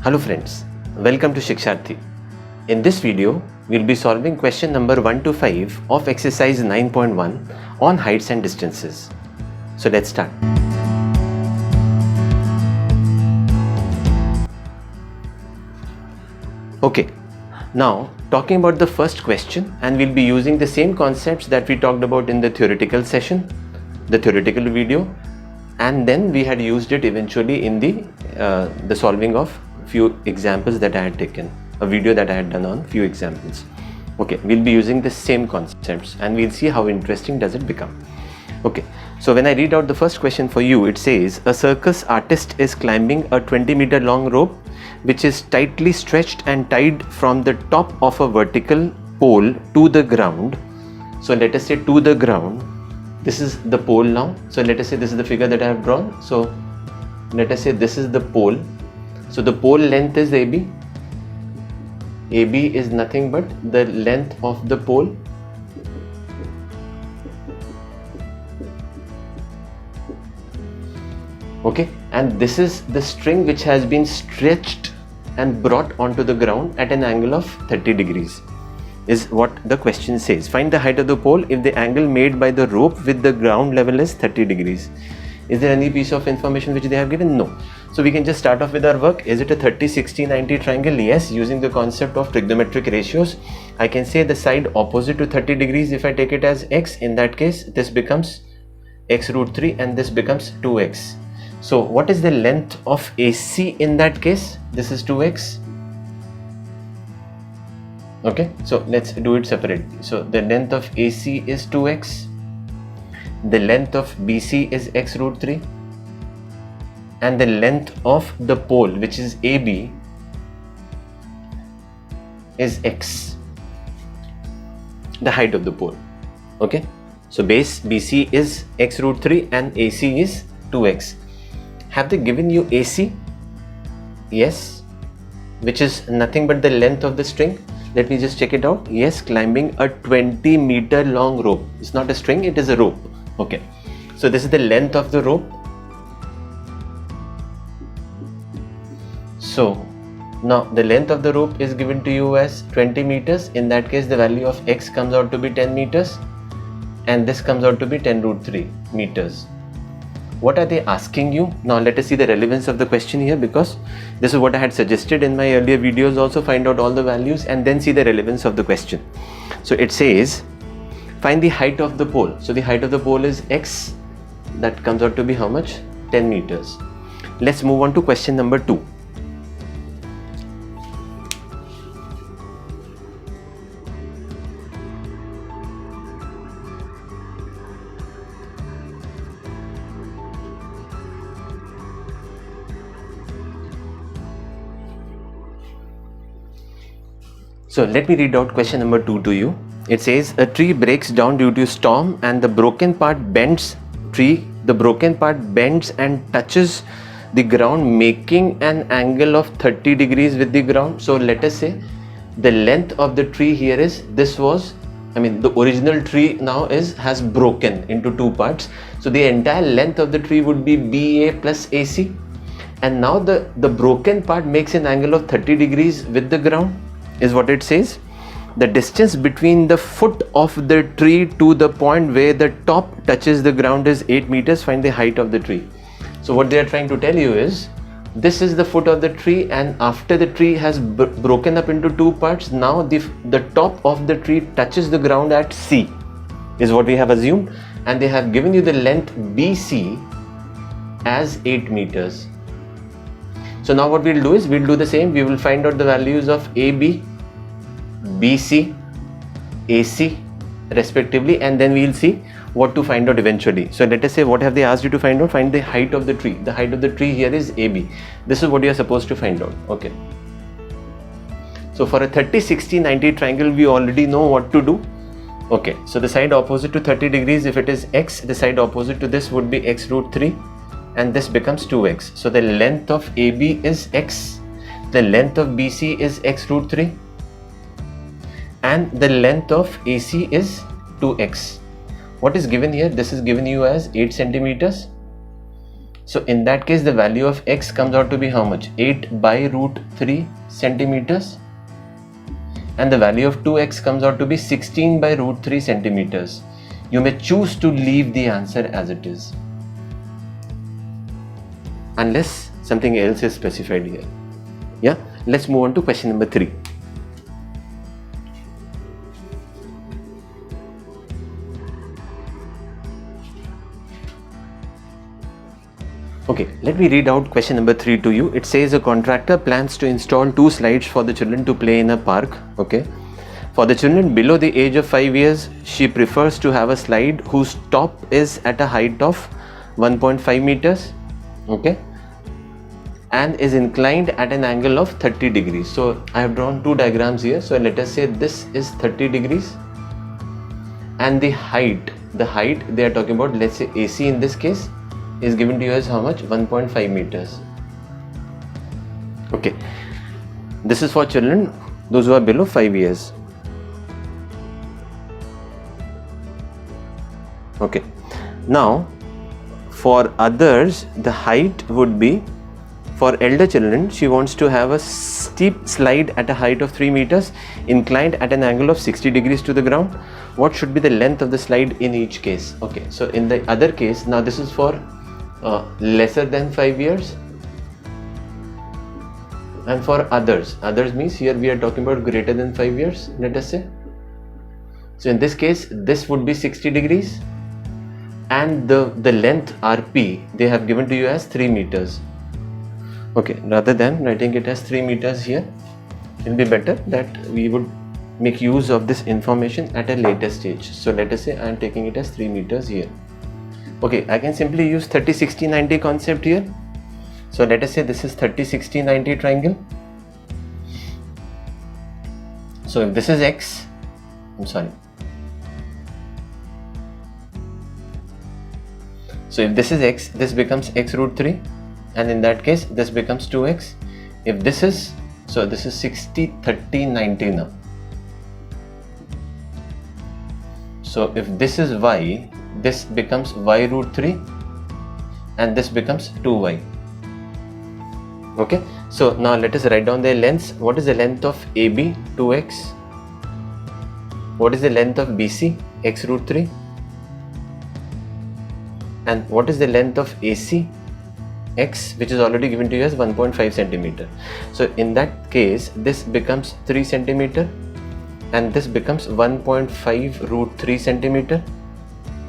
Hello friends, welcome to Shiksharthi. In this video, we'll be solving question number 1 to 5 of exercise 9.1 on heights and distances. So let's start. Okay, now talking about the first question, and we'll be using the same concepts that we talked about in the theoretical session, the theoretical video, and then we had used it eventually in the solving of few examples that I had taken, a video that I had done on few examples. Okay, we'll be using the same concepts and we'll see how interesting does it become. Okay, so when I read out the first question for you, it says a circus artist is climbing a 20-meter long rope which is tightly stretched and tied from the top of a vertical pole to the ground. So let us say to the ground. This is the pole now. So let us say this is the figure that I have drawn. So let us say this is the pole. So the pole length is AB. AB is nothing but the length of the pole. Okay, and this is the string which has been stretched and brought onto the ground at an angle of 30 degrees is what the question says. Find the height of the pole if the angle made by the rope with the ground level is 30 degrees. Is there any piece of information which they have given? No. So we can just start off with our work. Is it a 30, 60, 90 triangle? Yes, using the concept of trigonometric ratios. I can say the side opposite to 30 degrees, if I take it as x, in that case this becomes x root 3 and this becomes 2x. So what is the length of AC in that case? This is 2x. Okay, so let's do it separately. So the length of AC is 2x. The length of BC is x root 3. And the length of the pole, which is AB, is x, the height of the pole. Okay, so base BC is x root 3 and AC is 2x. Have they given you AC? Yes, which is nothing but the length of the string. Let me just check it out. Yes, climbing a 20-meter long rope. It's not a string, it is a rope. Okay, so this is the length of the rope. So now the length of the rope is given to you as 20 meters. In that case, the value of x comes out to be 10 meters and this comes out to be 10 root 3 meters. What are they asking you? Now let us see the relevance of the question here, because this is what I had suggested in my earlier videos also. Find out all the values and then see the relevance of the question. So it says find the height of the pole. So the height of the pole is x. That comes out to be how much? 10 meters. Let's move on to question number 2. So let me read out question number 2 to you. It says a tree breaks down due to storm and the broken part bends. The broken part bends and touches the ground, making an angle of 30 degrees with the ground. So let us say the length of the tree here is, the original tree now has broken into two parts. So the entire length of the tree would be BA plus AC. And now the broken part makes an angle of 30 degrees with the ground, is what it says. The distance between the foot of the tree to the point where the top touches the ground is 8 meters. Find the height of the tree. So what they are trying to tell you is, this is the foot of the tree, and after the tree has broken up into two parts, now the top of the tree touches the ground at C, is what we have assumed, and they have given you the length BC as 8 meters. So now what we'll do is, we'll do the same. We will find out the values of AB, BC, AC respectively, and then we'll see what to find out eventually. So let us say, what have they asked you to find out? Find the height of the tree. The height of the tree here is AB. This is what you are supposed to find out. Okay. So for a 30, 60, 90 triangle, we already know what to do. Okay. So the side opposite to 30 degrees, if it is x, the side opposite to this would be x root 3. And this becomes 2x. So the length of AB is x, the length of BC is x root 3, and the length of AC is 2x. What is given here? This is given you as 8 centimeters. So in that case, the value of x comes out to be how much? 8 by root 3 centimeters. And the value of 2x comes out to be 16 by root 3 centimeters. You may choose to leave the answer as it is, unless something else is specified here. Yeah, let's move on to question number 3. Okay, let me read out question number 3 to you. It says a contractor plans to install 2 slides for the children to play in a park. Okay. For the children below the age of 5 years, she prefers to have a slide whose top is at a height of 1.5 meters. Okay. And is inclined at an angle of 30 degrees. So I have drawn 2 diagrams here. So let us say this is 30 degrees. And the height they are talking about, let's say AC in this case, is given to you as how much? 1.5 meters. Okay, this is for children, those who are below 5 years. Okay, now for others, the height would be, for elder children, she wants to have a steep slide at a height of 3 meters, inclined at an angle of 60 degrees to the ground. What should be the length of the slide in each case? Okay, so in the other case, now this is for lesser than 5 years, and for others means here we are talking about greater than 5 years, let us say. So in this case, this would be 60 degrees, and the length RP they have given to you as 3 meters. Okay, rather than writing it as 3 meters here, it will be better that we would make use of this information at a later stage. So let us say I am taking it as 3 meters here. Okay, I can simply use 30, 60, 90 concept here. So let us say this is 30, 60, 90 triangle. So if this is x, so if this is x, this becomes x root 3, and in that case this becomes 2x. If this is, so this is 60, 30, 90 now. So if this is y, this becomes y root 3, and this becomes 2y. Okay, so now let us write down their lengths. What is the length of AB? 2x. What is the length of BC? X root 3. And what is the length of AC? X, which is already given to you as 1.5 centimeter. So in that case, this becomes 3 centimeter, and this becomes 1.5 root 3 centimeter.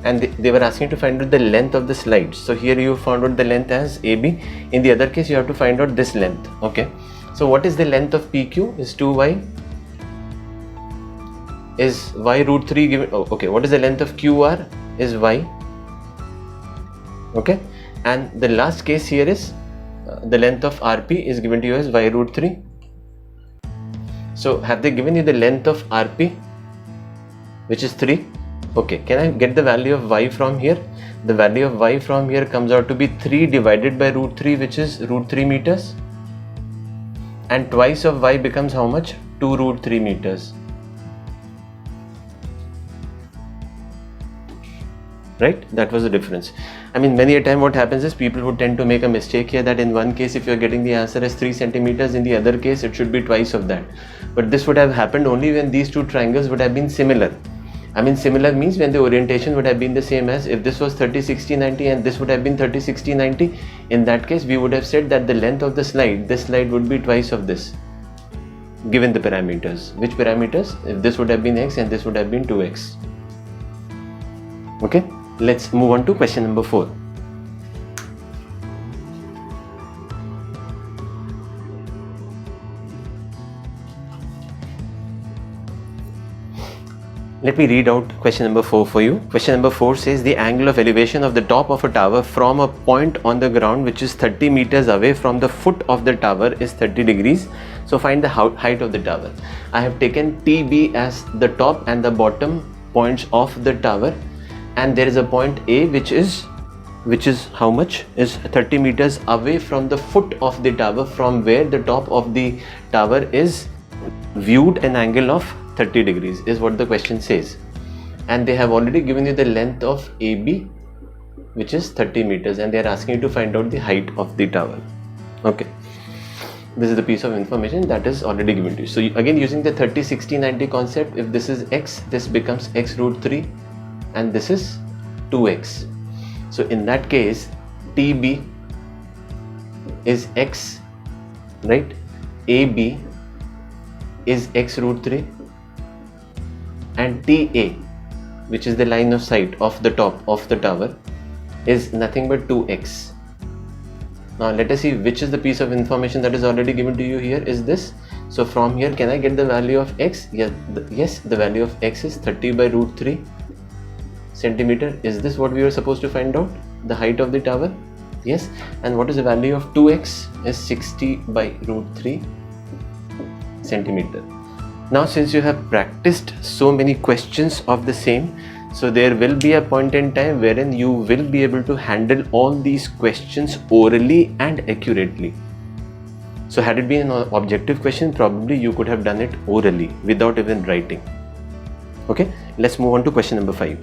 And they were asking to find out the length of the slide. So here you found out the length as AB. In the other case, you have to find out this length. Okay. So what is the length of PQ? Is 2y. Is y root 3 given? Oh, okay. What is the length of QR? Is y. Okay. And the last case here is the length of RP is given to you as y root 3. So have they given you the length of RP, which is 3? Okay, can I get the value of y from here? The value of y from here comes out to be 3 divided by root 3, which is root 3 meters. And twice of y becomes how much? 2 root 3 meters. Right? That was the difference. I mean, many a time what happens is people would tend to make a mistake here, that in one case if you are getting the answer as 3 centimeters, in the other case it should be twice of that. But this would have happened only when these two triangles would have been similar. I mean, similar means when the orientation would have been the same as if this was 30, 60, 90 and this would have been 30, 60, 90. In that case, we would have said that the length of the slide, this slide would be twice of this, given the parameters. Which parameters? If this would have been x and this would have been 2x. Okay, let's move on to question number 4. Let me read out question number 4 for you. Question number 4 says the angle of elevation of the top of a tower from a point on the ground which is 30 meters away from the foot of the tower is 30 degrees. So find the height of the tower. I have taken TB as the top and the bottom points of the tower, and there is a point A which is how much? Is 30 meters away from the foot of the tower, from where the top of the tower is viewed an angle of 30 degrees is what the question says. And they have already given you the length of AB, which is 30 meters, and they are asking you to find out the height of the tower. Okay, this is the piece of information that is already given to you. So again, using the 30, 60, 90 concept, if this is x, this becomes x root 3 and this is 2x. So in that case, TB is x, right? AB is x root 3 and TA, which is the line of sight of the top of the tower, is nothing but 2x. Now let us see which is the piece of information that is already given to you here is this. So from here, can I get the value of x? Yes, the value of x is 30 by root 3 centimeter. Is this what we were supposed to find out? The height of the tower? Yes. And what is the value of 2x? Is 60 by root 3 centimeter. Now since you have practiced so many questions of the same, so there will be a point in time wherein you will be able to handle all these questions orally and accurately. So had it been an objective question, probably you could have done it orally without even writing. Okay, let's move on to question number 5.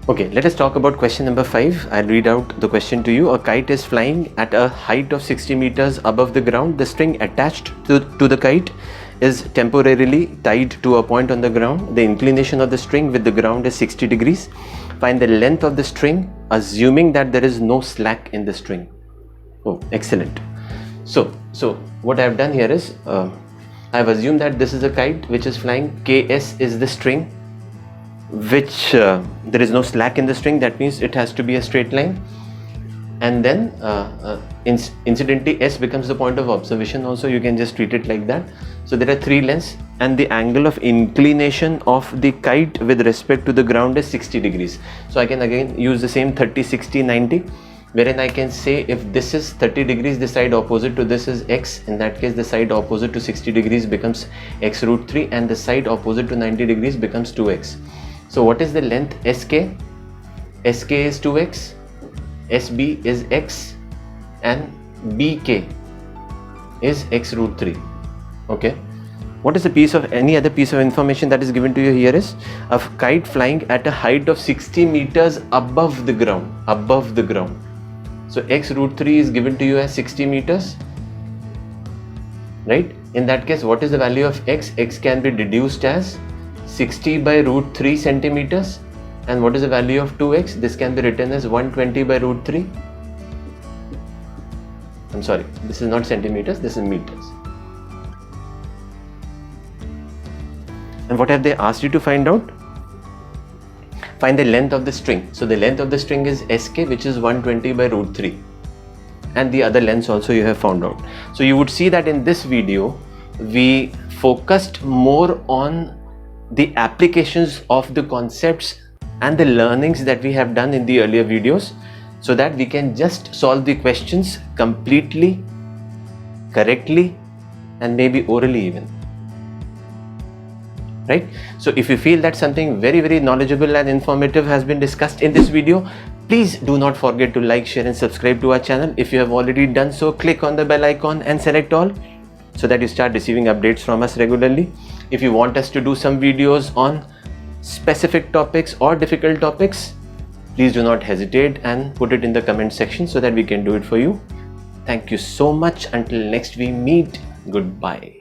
Okay, let us talk about question number 5. I'll read out the question to you. A kite is flying at a height of 60 meters above the ground. The string attached to the kite is temporarily tied to a point on the ground. The inclination of the string with the ground is 60 degrees. Find the length of the string, assuming that there is no slack in the string. Oh, excellent. So what I have done here is, I have assumed that this is a kite which is flying. Ks is the string, which there is no slack in the string. That means it has to be a straight line, and then incidentally S becomes the point of observation also. You can just treat it like that. So there are 3 lengths, and the angle of inclination of the kite with respect to the ground is 60 degrees. So I can again use the same 30, 60, 90, wherein I can say if this is 30 degrees, the side opposite to this is x. In that case, the side opposite to 60 degrees becomes x root 3, and the side opposite to 90 degrees becomes 2x. So what is the length SK? SK is 2x, SB is x, and BK is x root 3. Okay. What is the any other piece of information that is given to you here is a kite flying at a height of 60 meters above the ground. Above the ground. So x root 3 is given to you as 60 meters. Right? In that case, what is the value of x? X can be deduced as 60 by root 3 centimeters. And what is the value of 2x? This can be written as 120 by root 3. I'm sorry, this is not centimeters, this is meters. And what have they asked you to find out? Find the length of the string. So the length of the string is SK, which is 120 by root 3. And the other lengths also you have found out. So you would see that in this video, we focused more on the applications of the concepts and the learnings that we have done in the earlier videos, so that we can just solve the questions completely, correctly, and maybe orally even. Right? So if you feel that something very, very knowledgeable and informative has been discussed in this video, please do not forget to like, share and subscribe to our channel. If you have already done so, click on the bell icon and select all, so that you start receiving updates from us regularly. If you want us to do some videos on specific topics or difficult topics, please do not hesitate and put it in the comment section so that we can do it for you. Thank you so much. Until next we meet, goodbye.